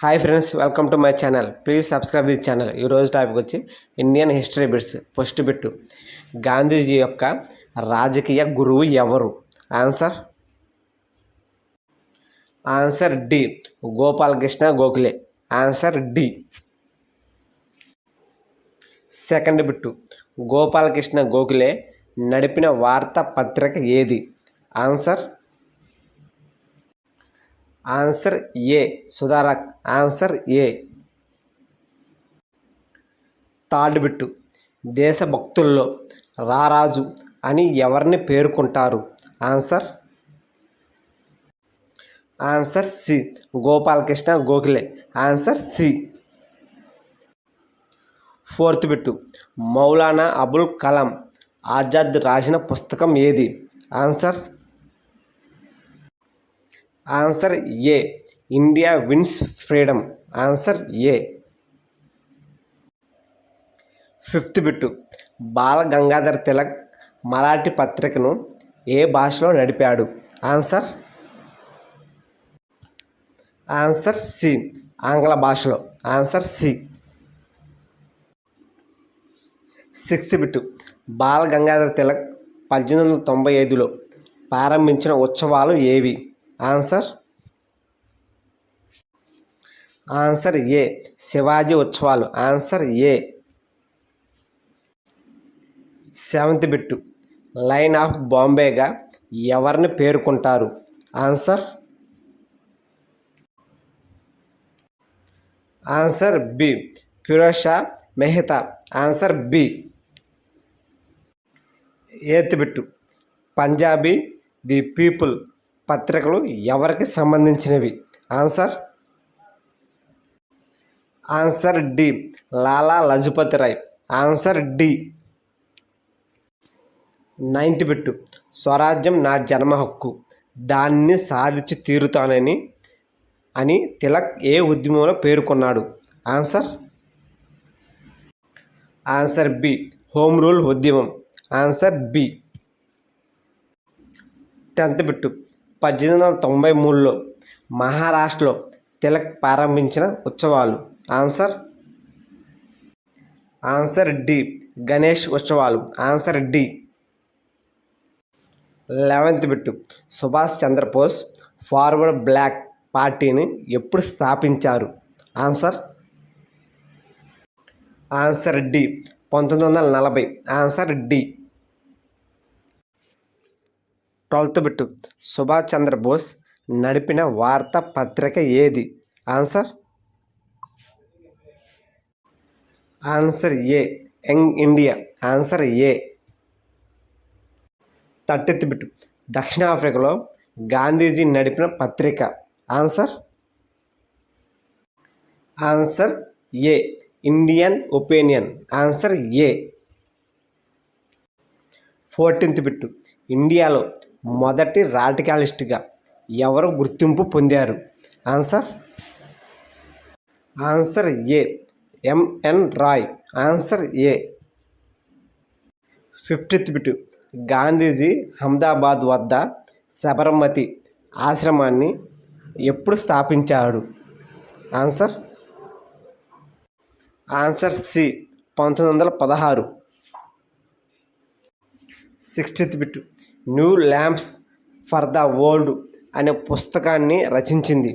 Hi friends, welcome to my channel. Please subscribe this channel. ఈరోజు topic వచ్చి Indian history bits. First bit, Gandhiji యొక్క రాజకీయ గురువు ఎవరు? Answer D, Gopalakrishna Gokhale. Answer D. Second bit, Gopalakrishna Gokhale నడిపిన వార్తా పత్రిక ఏది? Answer A, Sudharak. Answer A. Third bit, దేశభక్తుల్లో రారాజు అని ఎవరిని పేర్కొంటారు? Answer C, Gopalakrishna Gokhale. Answer C. Fourth bit, Maulana Abul Kalam Azad రాసిన పుస్తకం ఏది? Answer A, India wins freedom. Answer A. Fifth bit, Bala Gangadhar Tilak Marathi పత్రికను ఏ భాషలో నడిపాడు? ఆన్సర్ సి, ఆంగ్ల భాషలో. Answer C. Sixth bit, Bala Gangadhar Tilak 1895లో ప్రారంభించిన ఉత్సవాలు ఏవి? ఆన్సర్ ఏ, శివాజీ ఉత్సవాలు. Answer A. Seventh bit, lion of బాంబేగా ఎవరిని పేర్కొంటారు? Answer B, Firoz Shah Mehta. Answer B. Eighth bit, Punjabi the people పత్రికలు ఎవరికి సంబంధించినవి? Answer D, Lala Lajpat Rai. Answer D. Ninth bit, స్వరాజ్యం నా జన్మ హక్కు, దాన్ని సాధించి తీరుతానని తిలక్ ఏ ఉద్యమంలో పేర్కొన్నాడు? ఆన్సర్ బి, హోమ్ రూల్ ఉద్యమం. Answer B. 10th బిట్, 1893లో మహారాష్ట్రలో తిలక్ ప్రారంభించిన ఉత్సవాలు? ఆన్సర్ డి, గణేష్ ఉత్సవాలు. Answer D. 11th bit, Subhash Chandrabose forward block పార్టీని ఎప్పుడు స్థాపించారు? Answer D, 1940. Answer D. 12th bit, Subhash Chandrabose నడిపిన వార్తా పత్రిక ఏది? Answer A, young India. Answer A. 13th bit, దక్షిణాఫ్రికాలో గాంధీజీ నడిపిన పత్రిక? Answer A, Indian opinion. Answer A. 14th bit, ఇండియాలో మొదటి రాడికాలిస్ట్గా ఎవరు గుర్తింపు పొందారు? Answer A, M N Roy. Answer A. 15th bit, Gandhiji Ahmedabad వద్ద సబర్మతి ఆశ్రమాన్ని ఎప్పుడు స్థాపించాడు? Answer C, 1916. 16th bit, new lamps for the world అనే పుస్తకాన్ని రచించింది?